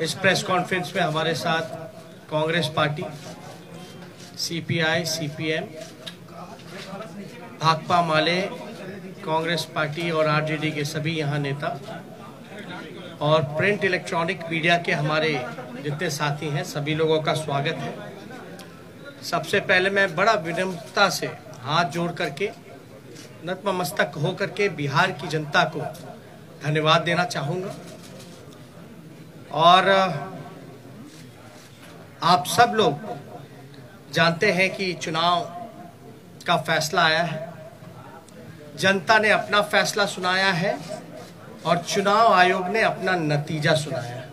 इस press conference में हमारे साथ Congress party, CPI, CPM, Bhakpa Male, Congress party और आरजेडी के सभी यहाँ नेता और प्रिंट इलेक्ट्रॉनिक मीडिया के हमारे जितने साथी हैं, सभी लोगों का स्वागत है। सबसे पहले मैं बड़ा विनम्रता से हाथ जोड़ करके, नतमस्तक हो करके बिहार की जनता को धन्यवाद देना चाहूँगा। और आप सब लोग जानते हैं कि चुनाव का फैसला आया है, जनता ने अपना फैसला सुनाया है और चुनाव आयोग ने अपना नतीजा सुनाया है।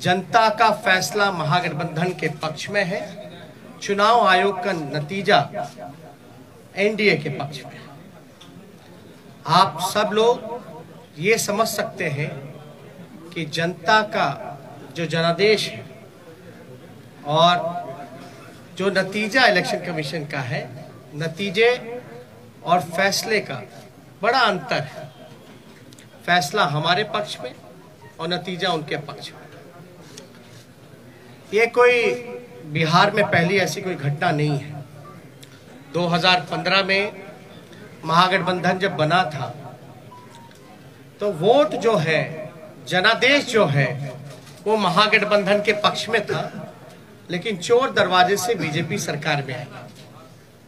जनता का फैसला महागठबंधन के पक्ष में है, चुनाव आयोग का नतीजा एनडीए के पक्ष में है। आप सब लोग ये समझ सकते हैं कि जनता का जो जनादेश है और जो नतीजा इलेक्शन कमीशन का है, नतीजे और फैसले का बड़ा अंतर है। फैसला हमारे पक्ष में और नतीजा उनके पक्ष में। ये कोई बिहार में पहली ऐसी कोई घटना नहीं है। 2015 में महागठबंधन जब बना था तो वोट जो है, जनादेश जो है, वो महागठबंधन के पक्ष में था, लेकिन चोर दरवाजे से बीजेपी सरकार में आई,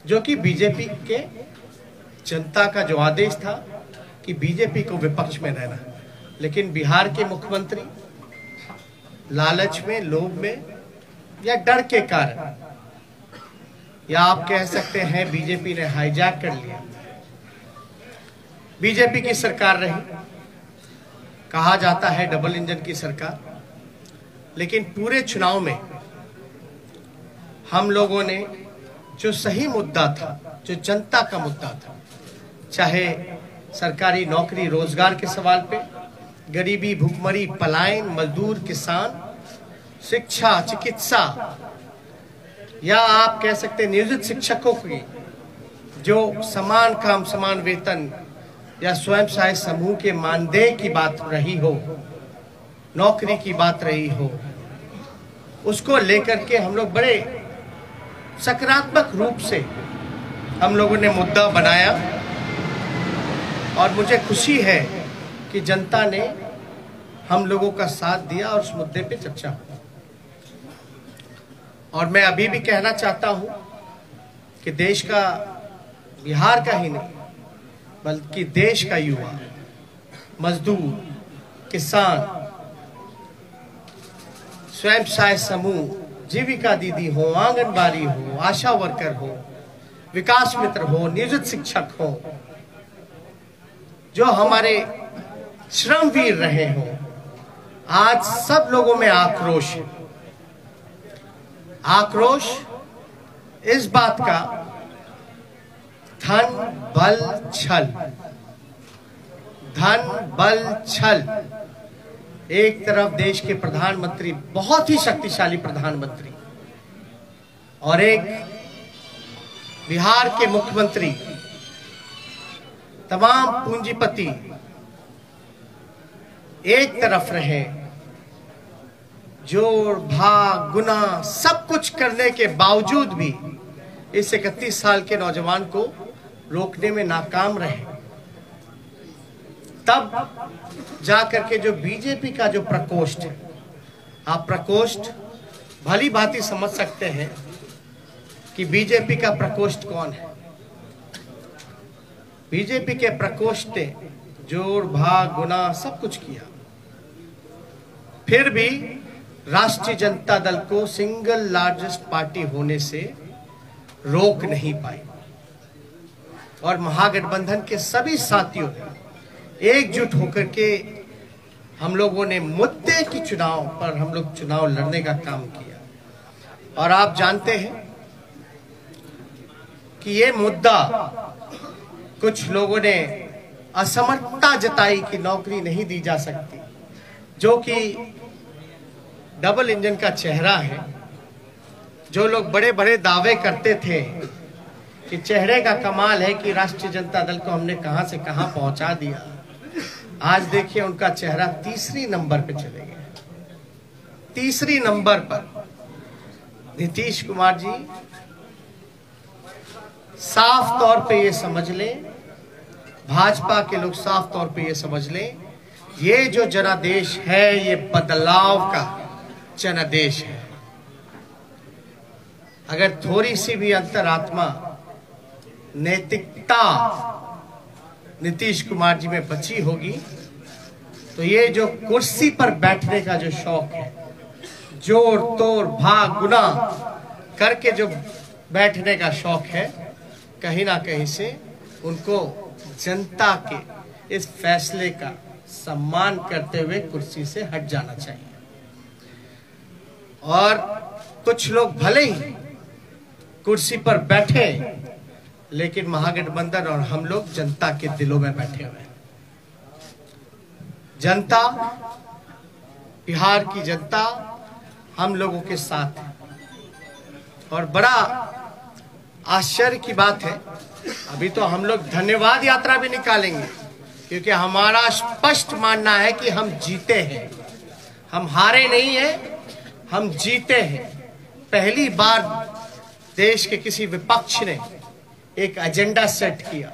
जो कि बीजेपी के जनता का जो आदेश था कि बीजेपी को विपक्ष में रहना। लेकिन बिहार के मुख्यमंत्री लालच में, लोभ में या डर के कारण, या आप कह सकते हैं बीजेपी ने हाईजैक कर लिया। बीजेपी की सरकार रही, कहा जाता है डबल इंजन की सरकार, लेकिन पूरे चुनाव में हम लोगों ने जो सही मुद्दा था, जो जनता का मुद्दा था, चाहे सरकारी नौकरी रोजगार के सवाल पे, गरीबी, भूखमरी, पलायन, मजदूर, किसान, शिक्षा, चिकित्सा, या आप कह सकते हैं नियोजित शिक्षकों की जो समान काम समान वेतन या स्वयं सहायता समूह के मानदेय की बात रही हो, नौकरी की बात रही हो, उसको लेकर के हम लोग बड़े सकारात्मक रूप से हम लोगों ने मुद्दा बनाया। और मुझे खुशी है कि जनता ने हम लोगों का साथ दिया और उस मुद्दे पे चर्चा हुई। और मैं अभी भी कहना चाहता हूं कि देश का, बिहार का ही नहीं बल्कि देश का युवा, मजदूर, किसान, स्वयं सहायता समूह, जीविका दीदी हो, आंगनबाड़ी हो, आशा वर्कर हो, विकास मित्र हो, नियोजित शिक्षक हो, जो हमारे श्रमवीर रहे हो, आज सब लोगों में आक्रोश है। आक्रोश इस बात का, धन बल छल, धन बल छल। एक तरफ देश के प्रधानमंत्री, बहुत ही शक्तिशाली प्रधानमंत्री, और एक बिहार के मुख्यमंत्री, तमाम पूंजीपति एक तरफ रहे, जोड़ भाग गुना सब कुछ करने के बावजूद भी इस 31 साल के नौजवान को रोकने में नाकाम रहे। तब जाकर के जो बीजेपी का जो प्रकोष्ठ है, आप प्रकोष्ठ भली भांति समझ सकते हैं कि बीजेपी का प्रकोष्ठ कौन है। बीजेपी के प्रकोष्ठ ने जोड़ भाग गुना सब कुछ किया, फिर भी राष्ट्रीय जनता दल को सिंगल लार्जेस्ट पार्टी होने से रोक नहीं पाई। और महागठबंधन के सभी साथियों ने एकजुट होकर के हम लोगों ने मुद्दे की चुनाव पर हम लोग चुनाव लड़ने का काम किया। और आप जानते हैं कि ये मुद्दा, कुछ लोगों ने असमर्थता जताई कि नौकरी नहीं दी जा सकती, जो कि डबल इंजन का चेहरा है। जो लोग बड़े बड़े दावे करते थे कि चेहरे का कमाल है कि राष्ट्रीय जनता दल को हमने कहां से कहां पहुंचा दिया, आज देखिए उनका चेहरा तीसरी नंबर पे चले गए। तीसरी नंबर पर नीतीश कुमार जी, साफ तौर पे ये समझ लें, भाजपा के लोग साफ तौर पे ये समझ लें, ये जो जनादेश है ये बदलाव का जनादेश है। अगर थोड़ी सी भी अंतरात्मा नैतिकता नीतीश कुमार जी में बची होगी तो ये जो कुर्सी पर बैठने का जो शौक है, जोर तोड़ भाग गुना करके जो बैठने का शौक है, कहीं ना कहीं से उनको जनता के इस फैसले का सम्मान करते हुए कुर्सी से हट जाना चाहिए। और कुछ लोग भले ही कुर्सी पर बैठे, लेकिन महागठबंधन और हम लोग जनता के दिलों में बैठे हुए हैं। जनता, बिहार की जनता हम लोगों के साथ है। और बड़ा आश्चर्य की बात है, अभी तो हम लोग धन्यवाद यात्रा भी निकालेंगे, क्योंकि हमारा स्पष्ट मानना है कि हम जीते हैं, हम हारे नहीं हैं, हम जीते हैं। पहली बार देश के किसी विपक्ष ने एक एजेंडा सेट किया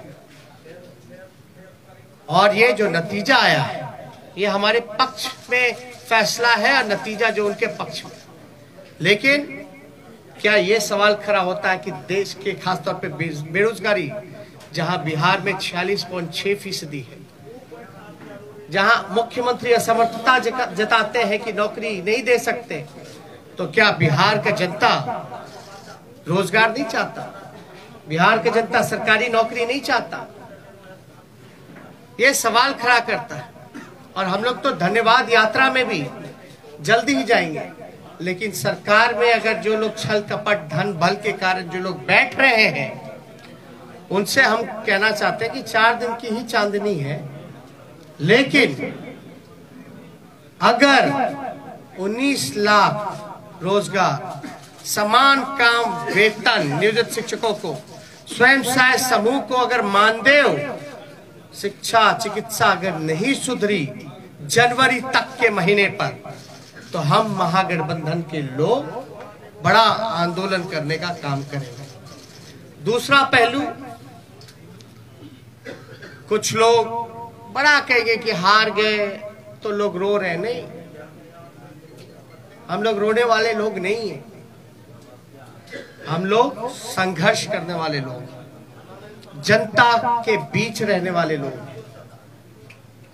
और ये जो नतीजा आया है ये हमारे पक्ष में फैसला है और नतीजा जो उनके पक्ष में। लेकिन क्या ये सवाल खड़ा होता है कि देश के खासतौर पे बेरोजगारी, जहां बिहार में 46.6% है, जहां मुख्यमंत्री असमर्थता जताते हैं कि नौकरी नहीं दे सकते, तो क्या बिहार का जनता रोजगार नहीं चाहता? बिहार का जनता सरकारी नौकरी नहीं चाहता? ये सवाल खड़ा करता है। और हम लोग तो धन्यवाद यात्रा में भी जल्दी ही जाएंगे, लेकिन सरकार में अगर जो लोग छल कपट धन बल के कारण जो लोग बैठ रहे हैं, उनसे हम कहना चाहते हैं कि 4 दिन की ही चांदनी है, लेकिन अगर 19 लाख रोजगार, समान काम वेतन नियोजित शिक्षकों को, स्वयं सहायक समूह को अगर मानदेय, शिक्षा चिकित्सा अगर नहीं सुधरी जनवरी तक के महीने पर, तो हम महागठबंधन के लोग बड़ा आंदोलन करने का काम करेंगे। दूसरा पहलू, कुछ लोग बड़ा कहेंगे कि हार गए तो लोग रो रहे। नहीं, हम लोग रोने वाले लोग नहीं हैं, हम लोग संघर्ष करने वाले लोग, जनता के बीच रहने वाले लोग,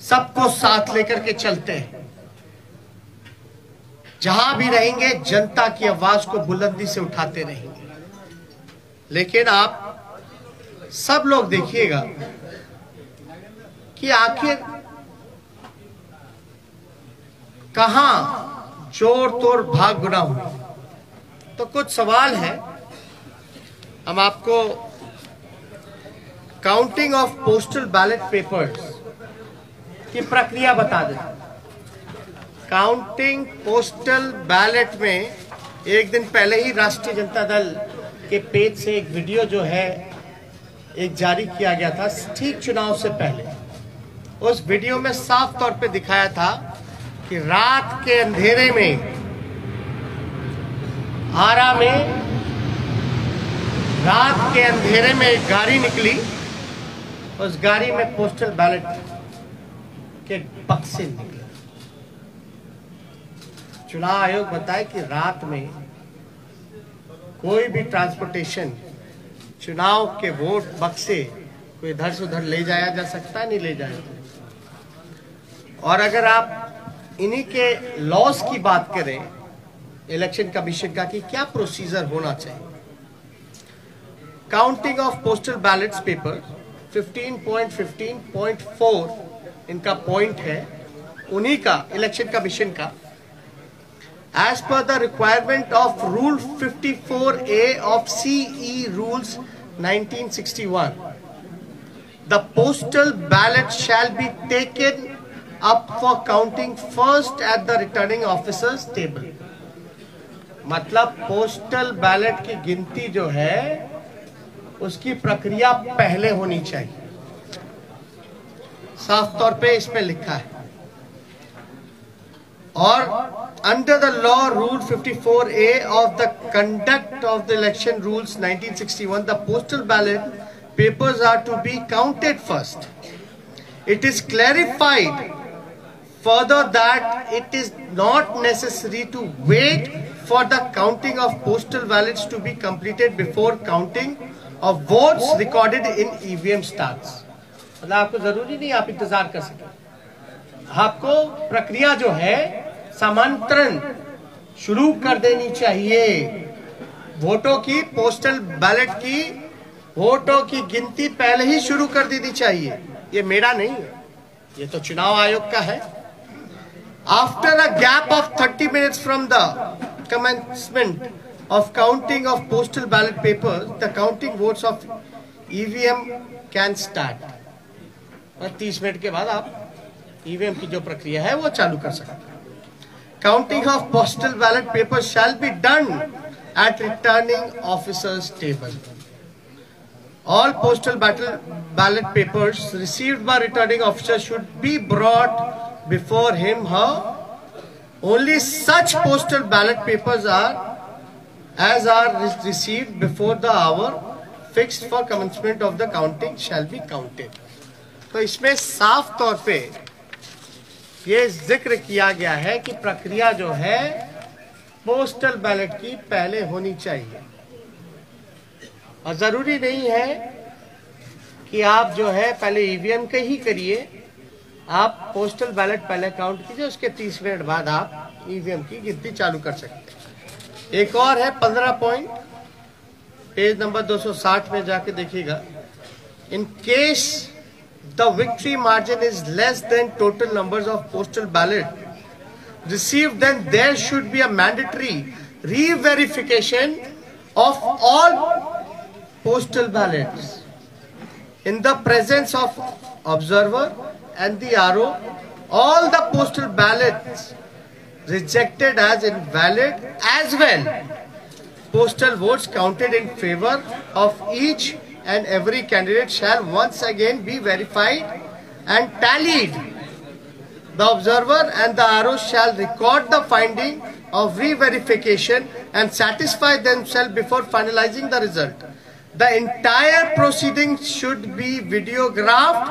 सबको साथ लेकर के चलते हैं। जहां भी रहेंगे जनता की आवाज को बुलंदी से उठाते रहेंगे। लेकिन आप सब लोग देखिएगा कि आखिर कहां जोर तोड़ भाग गुना हुआ। तो कुछ सवाल है, हम आपको counting of postal ballot papers की प्रक्रिया बता दें। काउंटिंग पोस्टल बैलेट में एक दिन पहले ही राष्ट्रीय जनता दल के पेज से एक वीडियो जो है एक जारी किया गया था, ठीक चुनाव से पहले। उस वीडियो में साफ तौर पे दिखाया था कि रात के अंधेरे में आरा में रात के अंधेरे में एक गाड़ी निकली, उस गाड़ी में पोस्टल बैलेट के बक्से निकले। चुनाव आयोग बताए कि रात में कोई भी ट्रांसपोर्टेशन, चुनाव के वोट बक्से कोई इधर से उधर ले जाया जा सकता है, नहीं ले जाया। और अगर आप इन्हीं के लॉस की बात करें इलेक्शन कमीशन का कि क्या प्रोसीजर होना चाहिए, counting of postal ballets paper 15.15.4 इनका पॉइंट है, उन्हीं का इलेक्शन कमीशन का। As per the requirement of Rule 54A of CE Rules 1961, the postal ballot shall be taken up for counting first at the returning officer's table. मतलब postal ballot की गिनती जो है उसकी प्रक्रिया पहले होनी चाहिए। साफ तौर पे इसमें लिखा है। और under the law rule 54A of the conduct of the election rules 1961, the postal ballot papers are to be counted first. It is clarified further that it is not necessary to wait for the counting of postal ballots to be completed before counting of votes recorded in EVM starts. मतलब आपको जरूरी नहीं आप इंतजार कर सके, आपको प्रक्रिया जो है समांतरण शुरू कर देनी चाहिए। वोटों की, पोस्टल बैलेट की वोटों की गिनती पहले ही शुरू कर देनी चाहिए। ये मेरा नहीं है, ये तो चुनाव आयोग का है। After a gap of 30 minutes from the commencement of counting of postal ballot papers, the counting votes of EVM can start. 30 minute के बाद आप ईवीएम की जो प्रक्रिया है वो चालू कर सकते हैं। Counting of postal ballot papers shall be done at returning officers table. All postal ballot papers received by returning officer should be brought before him, her. Only such postal ballot papers are received before the hour fixed for commencement of the counting shall be counted. तो इसमें साफ तौर पे ये जिक्र किया गया है कि प्रक्रिया जो है पोस्टल बैलेट की पहले होनी चाहिए। और जरूरी नहीं है कि आप जो है पहले ईवीएम के ही करिए, आप पोस्टल बैलेट पहले काउंट कीजिए, उसके 30 मिनट बाद आप ईवीएम की गिनती चालू कर सकते हैं। एक और है 15 पॉइंट, पेज नंबर 260 में जाके देखिएगा। In case the victory margin is less than total numbers of postal ballot received, then there should be a mandatory reverification of all postal ballots in the presence of observer and the RO. All the postal ballots rejected as invalid, as well postal votes counted in favor of each and every candidate shall once again be verified and tallied. The observer and the RO shall record the finding of re-verification and satisfy themselves before finalizing the result. The entire proceeding should be videographed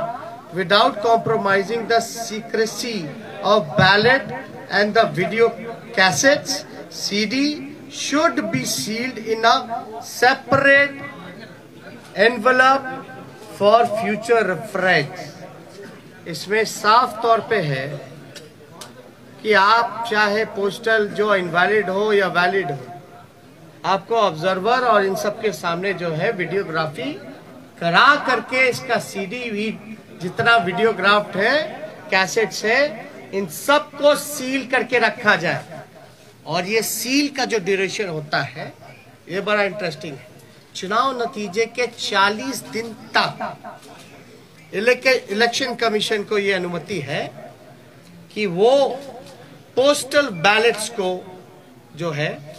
without compromising the secrecy of ballot, and the video cassettes CD should be sealed in a separate envelope for future reference. इसमें साफ तौर पे है कि आप चाहे postal जो invalid हो या वैलिड हो, आपको ऑब्जर्वर और इन सब के सामने जो है वीडियोग्राफी करा करके इसका सीडी भी जितना वीडियोग्राफ्ट है, कैसेट्स है, इन सब को सील करके रखा जाए। और ये सील का जो ड्यूरेशन होता है ये बड़ा इंटरेस्टिंग है। चुनाव नतीजे के 40 दिन तक इलेक्शन कमीशन को ये अनुमति है कि वो पोस्टल बैलेट्स को जो है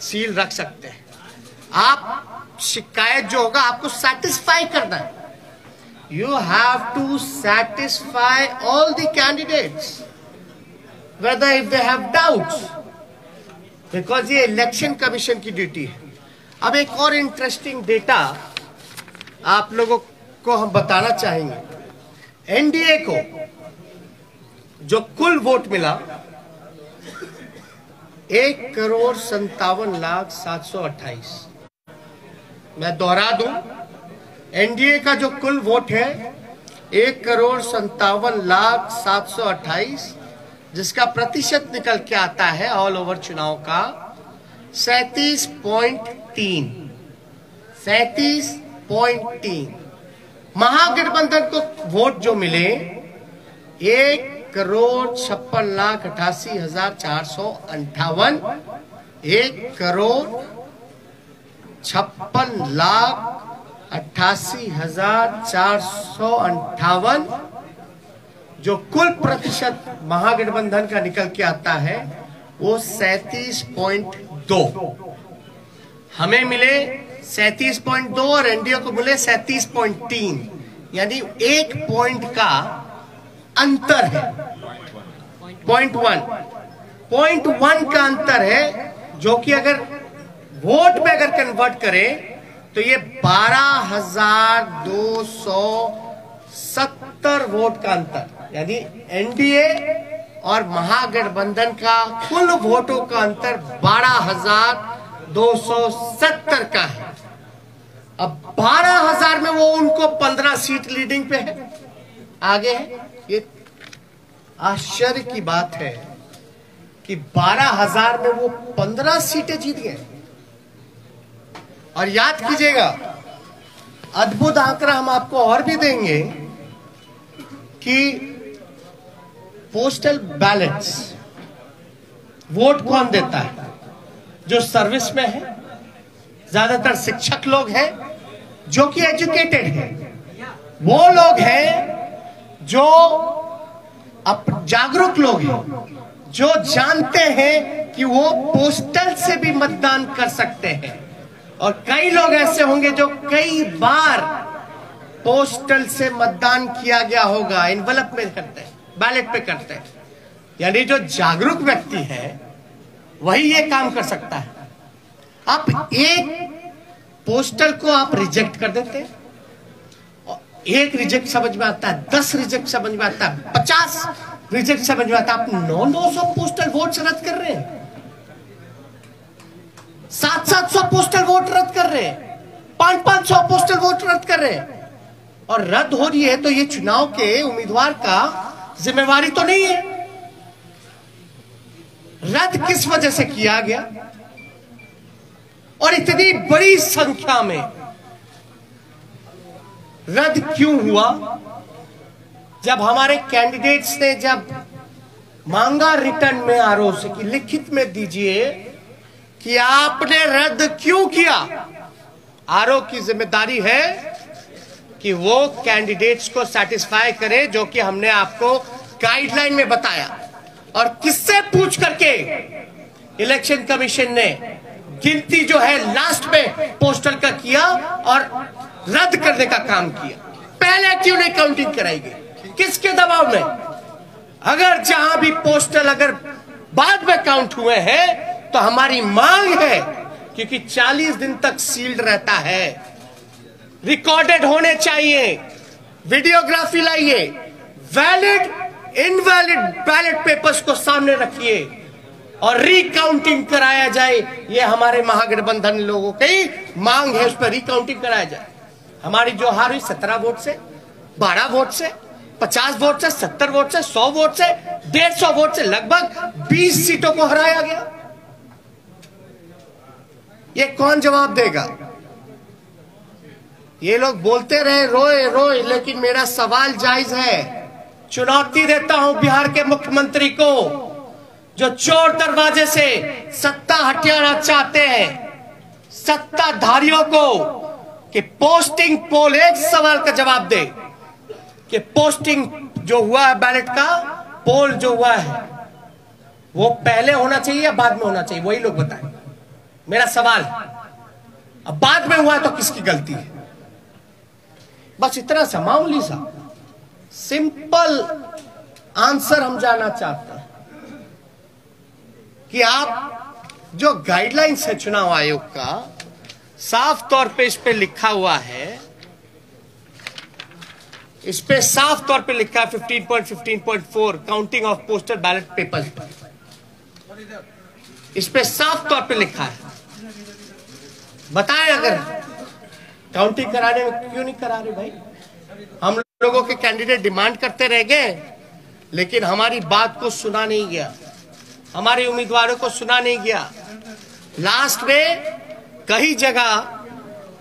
सील रख सकते हैं। आप शिकायत जो होगा आपको सेटिस्फाई करना है। You have to satisfy all the candidates whether if they have doubts, because ये इलेक्शन कमीशन की ड्यूटी है। अब एक और इंटरेस्टिंग डेटा आप लोगों को हम बताना चाहेंगे। एनडीए को जो कुल वोट मिला 1,57,728। मैं दोहरा दूं, एनडीए का जो कुल वोट है 1,57,728, जिसका प्रतिशत निकल के आता है ऑल ओवर चुनाव का 37.3। महागठबंधन को वोट जो मिले 1,56,88,458, 1,58,88,458, जो कुल प्रतिशत महागठबंधन का निकल के आता है वो 37.2। हमें मिले 37.2 और एनडीए को मिले 37.3। यानी 1 पॉइंट का अंतर है। पॉइंट वन का अंतर है, जो कि अगर वोट में अगर कन्वर्ट करें तो ये 12,270 वोट का अंतर, यानी एनडीए और महागठबंधन का कुल वोटों का अंतर 12,270 का है। अब 12,000 में वो उनको 15 सीट लीडिंग पे है, आगे है। ये आश्चर्य की बात है कि 12,000 में वो 15 सीटें जीत गए। और याद कीजिएगा, अद्भुत आंकड़ा हम आपको और भी देंगे कि पोस्टल बैलेट्स वोट कौन देता है? जो सर्विस में है, ज्यादातर शिक्षक लोग हैं जो कि एजुकेटेड हैं, वो लोग हैं जो जागरूक लोग हैं, जो जानते हैं कि वो पोस्टल से भी मतदान कर सकते हैं। और कई लोग ऐसे होंगे जो कई बार पोस्टल से मतदान किया गया होगा, एनवलप में करते हैं, बैलेट पे करते हैं। यानी जो जागरूक व्यक्ति है वही ये काम कर सकता है। आप एक पोस्टल को आप रिजेक्ट कर देते हैं, एक रिजेक्ट समझ में आता है, 10 रिजेक्ट समझ में आता है, 50 रिजेक्ट समझ में आता है। आप 900 पोस्टल वोट रद्द कर रहे हैं, 700 पोस्टल वोट रद्द कर रहे हैं, 500 पोस्टल वोट रद्द कर रहे हैं। और रद्द हो रही है तो ये चुनाव के उम्मीदवार का जिम्मेवारी तो नहीं है। रद्द किस वजह से किया गया और इतनी बड़ी संख्या में रद्द क्यों हुआ? जब हमारे कैंडिडेट्स ने जब मांगा रिटर्न में आरओ से कि लिखित में दीजिए कि आपने रद्द क्यों किया, आरओ की जिम्मेदारी है कि वो कैंडिडेट्स को सेटिस्फाई करे, जो कि हमने आपको गाइडलाइन में बताया। और किससे पूछ करके इलेक्शन कमीशन ने गिनती जो है लास्ट में पोस्टल का किया और रद्द करने का काम किया? पहले क्यों नहीं काउंटिंग कराई गई? किसके दबाव में? अगर जहां भी पोस्टल अगर बाद में काउंट हुए हैं तो हमारी मांग है, क्योंकि 40 दिन तक सील्ड रहता है, रिकॉर्डेड होने चाहिए, वीडियोग्राफी लाइए, वैलिड इनवैलिड बैलेट पेपर्स को सामने रखिए और रिकाउंटिंग कराया जाए। ये हमारे महागठबंधन लोगों की मांग है, उस पर रिकाउंटिंग कराया जाए। हमारी जो हार हुई 17 वोट से, 12 वोट से, 50 वोट से, 70 वोट से, 100 वोट से, 150 वोट से, लगभग 20 सीटों को हराया गया। ये कौन जवाब देगा? ये लोग बोलते रहे रोए रोए, लेकिन मेरा सवाल जायज है। चुनौती देता हूं बिहार के मुख्यमंत्री को, जो चोर दरवाजे से सत्ता हटियाना चाहते हैं, सत्ताधारियों को, कि पोस्टिंग पोल, एक सवाल का जवाब दे कि पोस्टिंग जो हुआ है बैलेट का, पोल जो हुआ है वो पहले होना चाहिए या बाद में होना चाहिए? वही लोग बताएं, मेरा सवाल। अब बाद में हुआ तो किसकी गलती है? बस इतना सा मामूली सा सिंपल आंसर हम जानना चाहते हैं कि आप जो गाइडलाइंस है चुनाव आयोग का, साफ तौर पे इस पे लिखा हुआ है, इस पे साफ तौर पे लिखा है 15.15.4 counting of postal ballot papers पर, इस पे साफ तौर पे लिखा है। बताएं अगर काउंटिंग कराने में क्यों नहीं करा रहे भाई? हम लोगों के कैंडिडेट डिमांड करते रह गए, लेकिन हमारी बात को सुना नहीं गया, हमारे उम्मीदवारों को सुना नहीं गया। लास्ट में कई जगह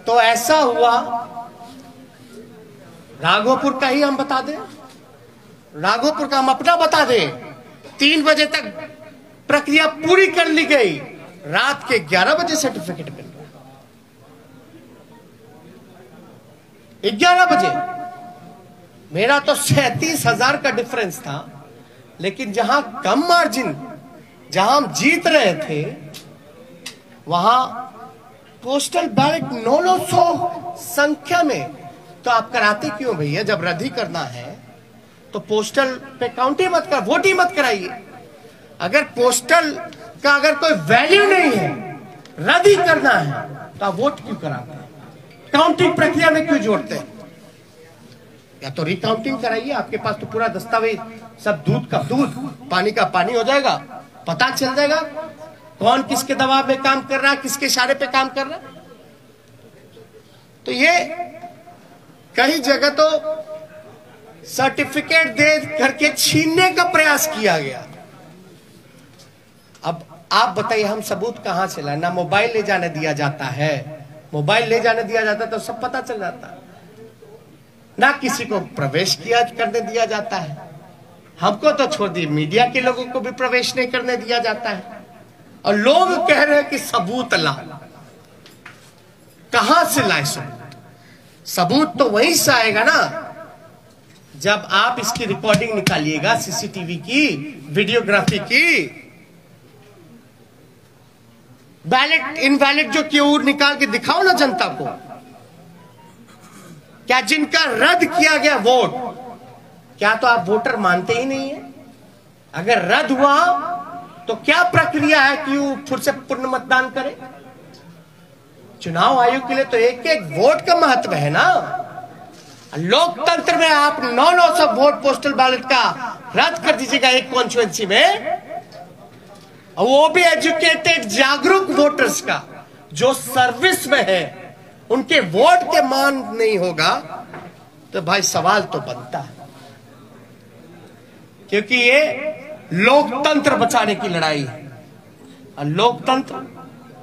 तो ऐसा हुआ, राघोपुर का ही हम बता दें, राघोपुर का हम अपना बता दें, 3 बजे तक प्रक्रिया पूरी कर ली गई, रात के 11 बजे सर्टिफिकेट मिल गया। 11 बजे मेरा तो 37,000 का डिफरेंस था, लेकिन जहां कम मार्जिन, जहां हम जीत रहे थे, वहां पोस्टल बैलेट 900 संख्या में, तो तो आप कराते क्यों भैया? जब रद्द ही करना है तो पोस्टल पे काउंट ही मत कर, वोट ही मत कराइए। अगर पोस्टल का अगर कोई वैल्यू नहीं है, रद्द ही करना है, तो आप वोट क्यों कराते हैं? काउंटिंग प्रक्रिया में क्यों जोड़ते हैं? या तो रिकाउंटिंग कराइए, आपके पास तो पूरा दस्तावेज, सब दूध का दूध, पानी का पानी हो जाएगा, पता चल जाएगा कौन किसके दबाव में काम कर रहा है, किसके इशारे पे काम कर रहा है। तो ये कई जगह तो सर्टिफिकेट दे करके छीनने का प्रयास किया गया। अब आप बताइए, हम सबूत कहां से लाए? ना मोबाइल ले जाने दिया जाता है, मोबाइल ले जाने दिया जाता तो सब पता चल जाता, ना किसी को प्रवेश किया करने दिया जाता है। हमको तो छोड़ दिए, मीडिया के लोगों को भी प्रवेश नहीं करने दिया जाता है। और लोग कह रहे हैं कि सबूत ला। कहां से लाए सबूत? सबूत तो वहीं से आएगा ना जब आप इसकी रिकॉर्डिंग निकालिएगा, सीसीटीवी की, वीडियोग्राफी की। वैलिड इनवैलिड जो क्यों निकाल के दिखाओ ना जनता को। क्या जिनका रद्द किया गया वोट, क्या तो आप वोटर मानते ही नहीं है? अगर रद्द हुआ तो क्या प्रक्रिया है कि वो फिर से पुनः मतदान करे? चुनाव आयोग के लिए तो एक एक वोट का महत्व है ना। लोकतंत्र में आप 900 वोट पोस्टल बैलेट का रद्द कर दीजिएगा एक कॉन्स्टिट्यूएंसी में, और वो भी एजुकेटेड जागरूक वोटर्स का, जो सर्विस में है, उनके वोट के मान नहीं होगा, तो भाई सवाल तो बनता है। क्योंकि ये लोकतंत्र बचाने की लड़ाई है, और लोकतंत्र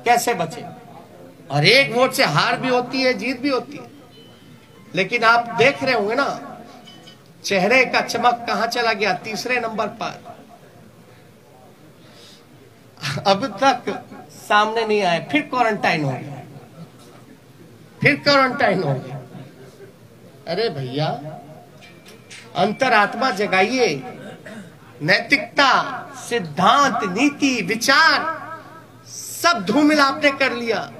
कैसे बचे? और एक वोट से हार भी होती है, जीत भी होती है। लेकिन आप देख रहे होंगे ना, चेहरे का चमक कहां चला गया? तीसरे नंबर पर। अब तक सामने नहीं आए, फिर क्वारंटाइन हो गया, फिर क्वारंटाइन हो गया। अरे भैया, अंतरात्मा जगाइए। नैतिकता, सिद्धांत, नीति, विचार सब धूमिल आपने कर लिया।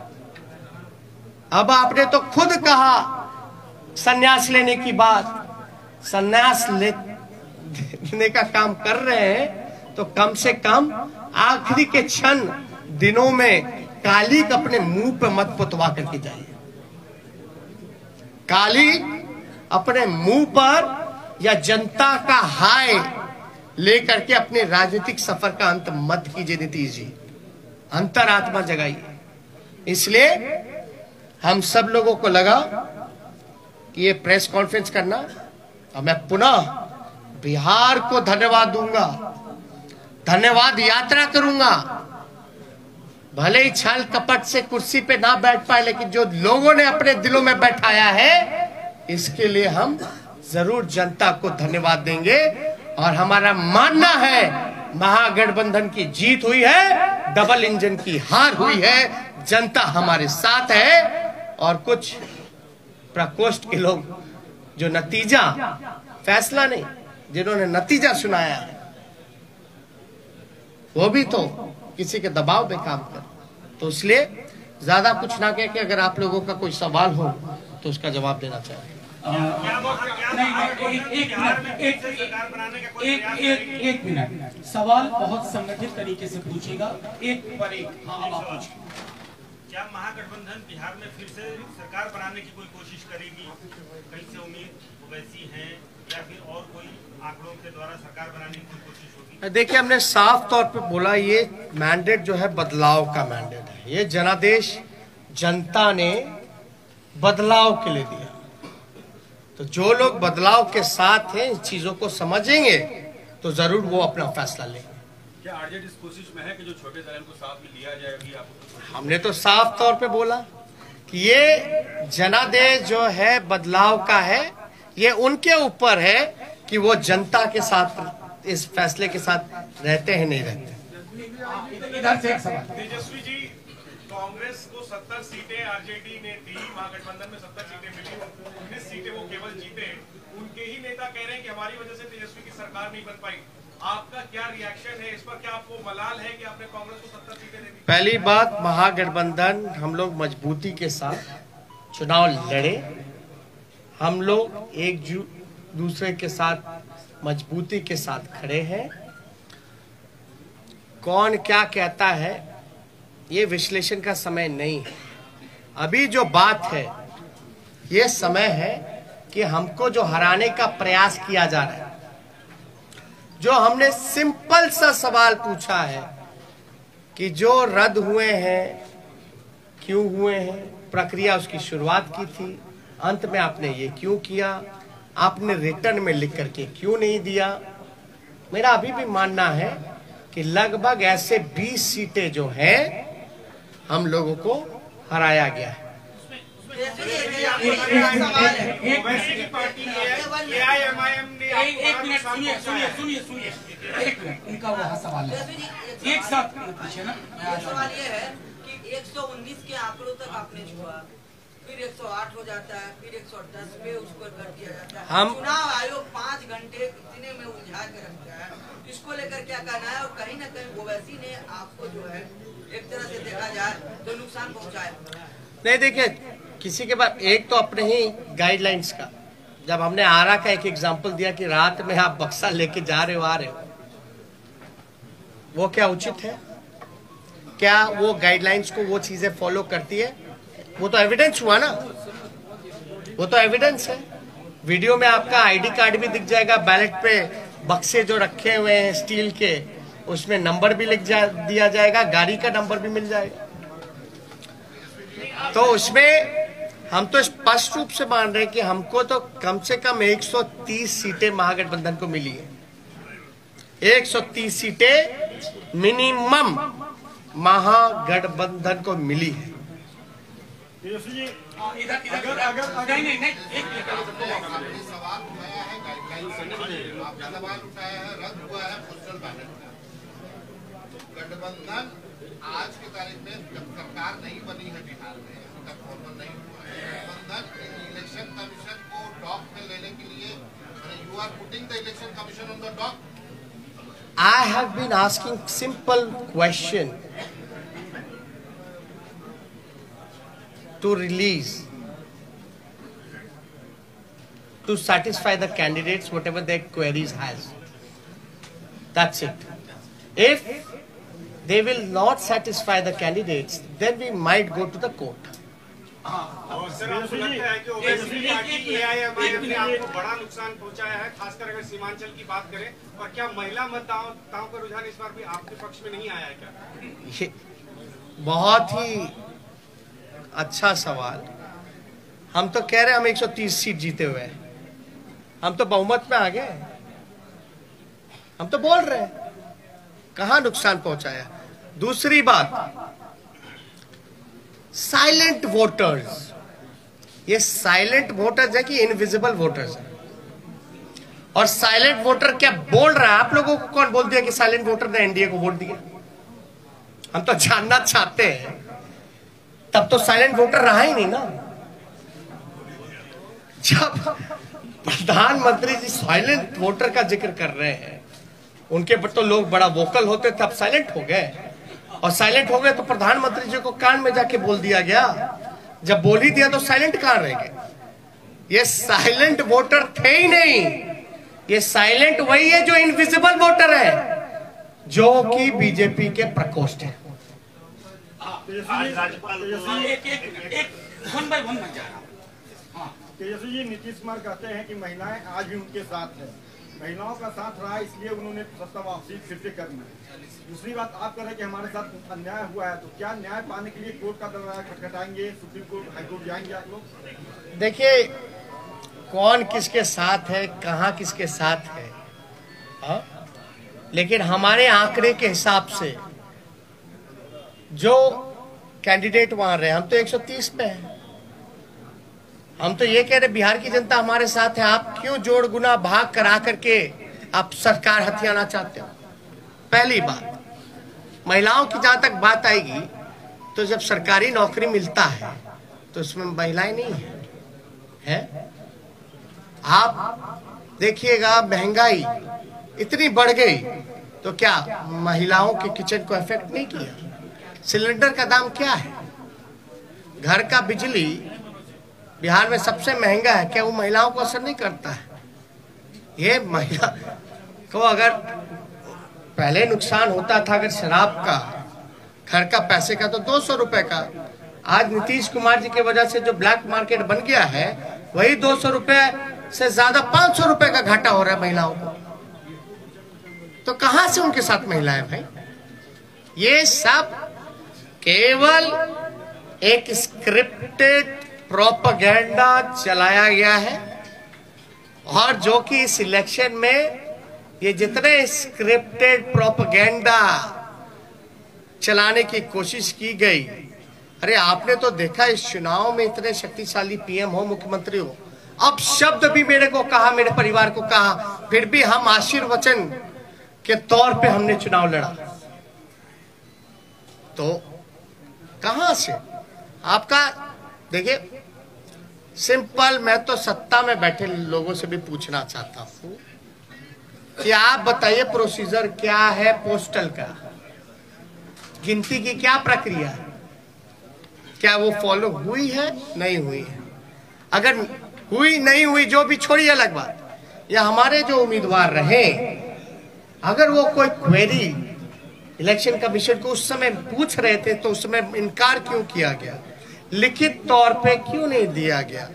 अब आपने तो खुद कहा संन्यास लेने की बात। संन्यास लेने का काम कर रहे हैं तो कम से कम आखिरी के क्षण दिनों में काली अपने मुंह पे मत पुतवा करके जाइए। काली अपने मुंह पर या जनता का हाय लेकर के अपने राजनीतिक सफर का अंत मत कीजिए नीतीश जी। अंतरात्मा जगाइए। इसलिए हम सब लोगों को लगा कि ये प्रेस कॉन्फ्रेंस करना, और मैं पुनः बिहार को धन्यवाद दूंगा, धन्यवाद यात्रा करूंगा। भले ही छल कपट से कुर्सी पे ना बैठ पाए, लेकिन जो लोगों ने अपने दिलों में बैठाया है, इसके लिए हम जरूर जनता को धन्यवाद देंगे। और हमारा मानना है महागठबंधन की जीत हुई है, डबल इंजन की हार हुई है, जनता हमारे साथ है। और कुछ प्रकोष्ठ के लोग जो नतीजा, फैसला नहीं, जिन्होंने नतीजा सुनाया है, वो भी तो किसी के दबाव में काम कर। तो इसलिए ज्यादा कुछ ना कह के, अगर आप लोगों का कोई सवाल हो तो उसका जवाब देना चाहिए। एक मिनट, सवाल बहुत संगठित तरीके से पूछेगा, एक पर एक। हाँ, आप पूछिए। क्या महागठबंधन बिहार में फिर से सरकार बनाने की कोई कोशिश करेगी? कहीं से उम्मीद वैसी है, या फिर और कोई आंकड़ों के द्वारा सरकार बनाने की कोई कोशिश होगी? देखिए, हमने साफ तौर पे बोला, ये मैंडेट जो है बदलाव का मैंडेट है। ये जनादेश जनता ने बदलाव के लिए दिया। तो जो लोग बदलाव के साथ हैं, इन चीजों को समझेंगे तो जरूर वो अपना फैसला लेंगे। क्या आरजेडी इस कोशिश में है कि जो छोटे दल को साथ में लिया जाए? अभी आपको हमने तो साफ तौर पे बोला कि ये जनादेश जो है बदलाव का है। ये उनके ऊपर है कि वो जनता के साथ, इस फैसले के साथ रहते हैं नहीं रहते। इधर से एक सवाल। तेजस्वी जी, कांग्रेस को 70 सीटें आरजेडी ने दी, महागठबंधन में 70 सीटें मिली, 19 सीटें वो केवल जीते। उनके ही नेता कह रहे हैं कि हमारी वजह से तेजस्वी की सरकार नहीं बन पाई। आपका क्या रिएक्शन है इस पर? क्या आपको मलाल है कि आपने कांग्रेस को 70 सीटें दे दी? पहली बात, महागठबंधन हम लोग मजबूती के साथ चुनाव लड़े, हम लोग एक दूसरे के साथ मजबूती के साथ खड़े हैं। कौन क्या कहता है ये विश्लेषण का समय नहीं है। अभी जो बात है ये समय है कि हमको जो हराने का प्रयास किया जा रहा है, जो हमने सिंपल सा सवाल पूछा है कि जो रद्द हुए हैं क्यों हुए हैं, प्रक्रिया उसकी शुरुआत की थी, अंत में आपने ये क्यों किया, आपने रिटर्न में लिख करके क्यों नहीं दिया। मेरा अभी भी मानना है कि लगभग ऐसे 20 सीटें जो हैं हम लोगों को हराया गया है। सुनिए एक मिनट, उनका वह सवाल है, एक साथ पूछे ना। सवाल ये है कि 119 के आंकड़ों तक आपने छुआ, फिर 108 हो जाता है, फिर 110 पे उसको कर दिया जाता है। चुनाव आयोग 5 घंटे इतने में उलझा के रखता है, इसको लेकर क्या कहना है? और कहीं ना कहीं ओवैसी ने आपको जो है एक तरह से देखा जाए तो नुकसान पहुंचाया। नहीं, देखिए किसी के पास एक तो अपने ही गाइडलाइंस का, जब हमने आरा का एक एग्जांपल दिया कि रात में आप बक्सा लेके जा रहे हो आ रहे हो, वो क्या उचित है? क्या वो गाइडलाइंस को वो चीजें फॉलो करती है? वो तो एविडेंस हुआ ना, वो तो एविडेंस है। वीडियो में आपका आईडी कार्ड भी दिख जाएगा, बैलेट पे बक्से जो रखे हुए हैं स्टील के उसमें नंबर भी दिया जाएगा, गाड़ी का नंबर भी मिल जाएगा। तो उसमें हम तो स्पष्ट रूप से मान रहे हैं कि हमको तो कम से कम 130 सीटें महागठबंधन को मिली है। 130 सीटें मिनिमम महागठबंधन को मिली है। गठबंधन आज की तारीख में जब सरकार नहीं बनी है बिहार में, तब फॉर्मल नहीं हुआ है गठबंधन इलेक्शन कमीशन को डॉक में लेने के लिए, you are putting the election commission on the dock. I have been asking simple question to release, to satisfy the candidates whatever their queries has. That's it. If they will not satisfy the candidates, then we might go to the court. और sir आपको लगता है कि Owaisi party AIMIM ने आपको बड़ा नुकसान पहुंचाया है, खासकर अगर सीमांचल की बात करें? और क्या महिला मतदाताओं का रुझान इस बार भी आपके पक्ष में नहीं आया है क्या? ये बहुत ही अच्छा सवाल। हम तो कह रहे हैं हम 130 सीट जीते हुए हैं, हम तो बहुमत में आ गए, हम तो बोल रहे हैं कहां नुकसान पहुंचाया। दूसरी बात, साइलेंट वोटर्स, ये साइलेंट वोटर्स है कि इनविजिबल वोटर्स है? और साइलेंट वोटर क्या बोल रहा है? आप लोगों को कौन बोल दिया कि साइलेंट वोटर ने एनडीए को वोट दिया? हम तो जानना चाहते हैं। तब तो साइलेंट वोटर रहा ही नहीं ना। जब प्रधानमंत्री जी साइलेंट वोटर का जिक्र कर रहे हैं, उनके पर तो लोग बड़ा वोकल होते थे, अब साइलेंट हो गए। और साइलेंट हो गए तो प्रधानमंत्री जी को कान में जाके बोल दिया गया। जब बोल ही दिया तो साइलेंट कहां रह गए? ये साइलेंट वोटर थे ही नहीं, ये साइलेंट वही है जो इनविजिबल वोटर है, जो कि बीजेपी के प्रकोष्ठ है। तेजस्वी जी, नीतीश कुमार कहते हैं कि महिलाएं आज भी उनके साथ है, महिलाओं का साथ रहा इसलिए उन्होंने सत्ता वापसी फिर से करनी है। दूसरी बात, आप कह रहे हैं कि हमारे साथ अन्याय हुआ है, तो क्या न्याय पाने के लिए कोर्ट का दरवाजा खटखटाएंगे, सुप्रीम कोर्ट, हाई कोर्ट जाएंगे आप लोग? देखिए कौन किसके साथ है, कहां किसके साथ है, हा? लेकिन हमारे आंकड़े के हिसाब से जो कैंडिडेट वहां रहे, हम तो 130 पे हैं। हम तो ये कह रहे बिहार की जनता हमारे साथ है। आप क्यों जोड़ गुना भाग करा करके आप सरकार हथियाना चाहते हो? पहली बात, महिलाओं की जहां तक बात आएगी तो जब सरकारी नौकरी मिलता है तो उसमें महिलाएं नहीं है? आप देखिएगा महंगाई इतनी बढ़ गई तो क्या महिलाओं के किचन को इफेक्ट नहीं किया? सिलेंडर का दाम क्या है? घर का बिजली बिहार में सबसे महंगा है, क्या वो महिलाओं को असर नहीं करता है? ये महिला को अगर पहले नुकसान होता था अगर शराब का, घर का, पैसे का, तो 200 रुपए का, आज नीतीश कुमार जी की वजह से जो ब्लैक मार्केट बन गया है वही 200 रुपए से ज्यादा 500 रुपए का घाटा हो रहा है महिलाओं को। तो कहां से उनके साथ महिलाएं भाई? ये सब केवल एक स्क्रिप्टेड प्रोपेगेंडा चलाया गया है, और जो कि इस इलेक्शन में ये जितने स्क्रिप्टेड प्रोपेगेंडा चलाने की कोशिश की गई, अरे आपने तो देखा इस चुनाव में इतने शक्तिशाली पीएम हो, मुख्यमंत्री हो, अब शब्द भी मेरे को कहा, मेरे परिवार को कहा, फिर भी हम आशीर्वचन के तौर पे हमने चुनाव लड़ा। तो कहां से आपका? देखिए सिंपल, मैं तो सत्ता में बैठे लोगों से भी पूछना चाहता हूं कि आप बताइए प्रोसीजर क्या है पोस्टल का, गिनती की क्या प्रक्रिया है, क्या वो फॉलो हुई है, नहीं हुई है? अगर हुई नहीं हुई जो भी छोड़िए अलग बात, या हमारे जो उम्मीदवार रहे अगर वो कोई क्वेरी इलेक्शन कमीशन को उस समय पूछ रहे थे तो उस समय इनकार क्यों किया गया, लिखित तौर पे क्यों नहीं दिया गया?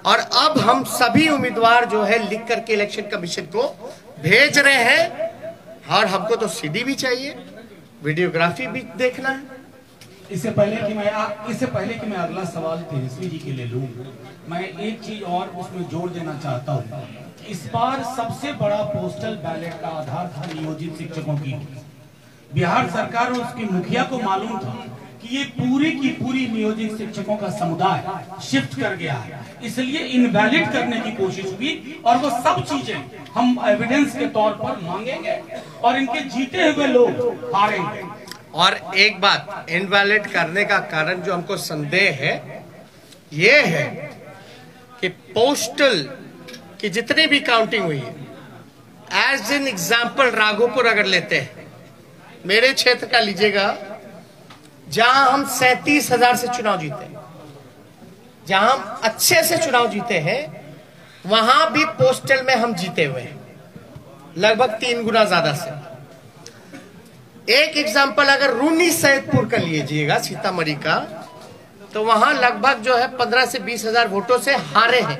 और अब हम सभी उम्मीदवार जो है लिख करके इलेक्शन कमीशन को भेज रहे हैं, और हमको तो सीडी भी चाहिए, वीडियोग्राफी भी देखना है। इससे पहले कि मैं अगला सवाल तेजस्वी जी के लिए लूं, मैं एक चीज और उसमें जोड़ देना चाहता हूं। इस बार सबसे बड़ा पोस्टल बैलेट का आधार था नियोजित शिक्षकों की। बिहार सरकार और उसकी मुखिया को मालूम था कि ये पूरी की पूरी नियोजित शिक्षकों का समुदाय शिफ्ट कर गया है, इसलिए इनवैलिड करने की कोशिश हुई, और वो सब चीजें हम एविडेंस के तौर पर मांगेंगे और इनके जीते हुए लोग हारेंगे। और एक बात, इनवैलिड करने का कारण जो हमको संदेह है ये है कि पोस्टल की जितनी भी काउंटिंग हुई है, एज एन एग्जाम्पल राघोपुर अगर लेते हैं, मेरे क्षेत्र का लीजिएगा, जहां हम 37,000 से चुनाव जीते, जहां हम अच्छे से चुनाव जीते हैं, वहां भी पोस्टल में हम जीते हुए हैं लगभग 3 गुना ज्यादा से। एक एग्जाम्पल अगर रूनी सैदपुर का लीजिएगा, सीतामढ़ी का, तो वहां लगभग जो है 15 से 20,000 वोटों से हारे हैं,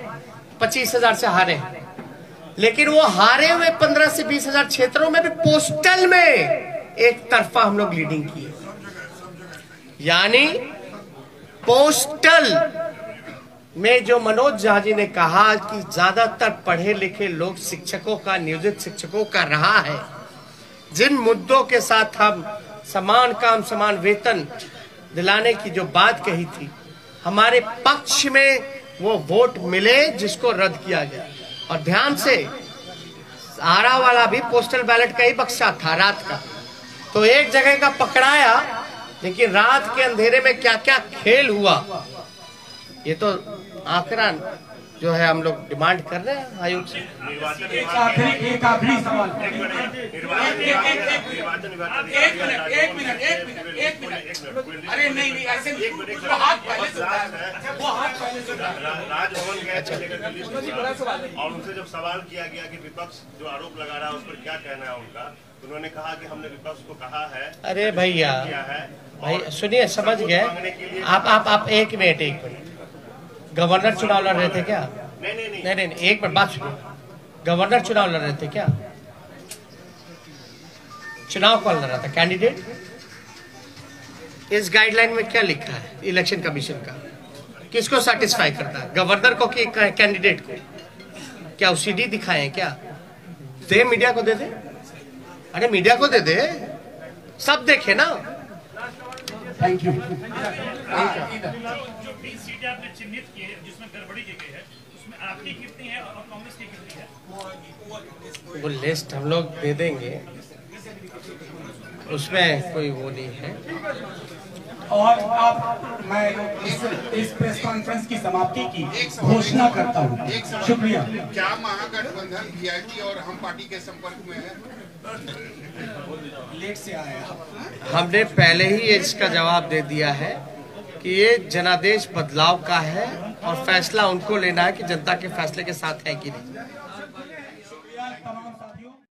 25,000 से हारे हैं, लेकिन वो हारे हुए 15 से 20,000 क्षेत्रों में भी पोस्टल में एक तरफा हम लोग लीडिंग किए। यानी पोस्टल में जो मनोज झा जी ने कहा कि ज्यादातर पढ़े लिखे लोग शिक्षकों का, नियोजित शिक्षकों का रहा है, जिन मुद्दों के साथ हम समान काम समान वेतन दिलाने की जो बात कही थी, हमारे पक्ष में वो वोट मिले जिसको रद्द किया गया। और ध्यान से, आरा वाला भी पोस्टल बैलेट का ही बक्सा था रात का, तो एक जगह का पकड़ाया, लेकिन रात के अंधेरे में क्या क्या खेल हुआ, ये तो आंकड़ा जो है हम लोग डिमांड कर रहे हैं आयोग से। एक आखिरी सवाल, एक मिनट, अरे नहीं ऐसे वो हाथ पहले से राजभवन गए थे और उनसे जब सवाल किया गया कि विपक्ष जो आरोप लगा रहा है उस पर क्या कहना है उनका, उन्होंने कहा कि हमने विपक्ष को कहा है। अरे भैया भाई सुनिए, समझ गए आप एक मिनट, गवर्नर चुनाव लड़ रहे थे क्या? नहीं, एक मिनट बात सुनिए, गवर्नर चुनाव लड़ रहे थे क्या? चुनाव कौन लड़ रहा था? कैंडिडेट। इस गाइडलाइन में क्या लिखा है इलेक्शन कमीशन का? किसको सेटिस्फाई करता है, गवर्नर को कि कैंडिडेट को? क्या सीडी दिखाए क्या? दे मीडिया को दे दे, अरे मीडिया को दे दे, सब देखे ना। Thank you. जो 20 सीटें आपने चिन्हित की है जिसमें गड़बड़ी की गई है, उसमें आपकी कितनी है और कांग्रेस की कितनी है? वो लिस्ट हम लोग दे देंगे, उसमें कोई वो नहीं है। और अब मैं इस प्रेस कॉन्फ्रेंस की समाप्ति की घोषणा करता हूँ। शुक्रिया। क्या महागठबंधन वीआईपी और हम पार्टी के संपर्क में है? लेट से आया, हमने पहले ही इसका जवाब दे दिया है कि ये जनादेश बदलाव का है और फैसला उनको लेना है कि जनता के फैसले के साथ है कि नहीं।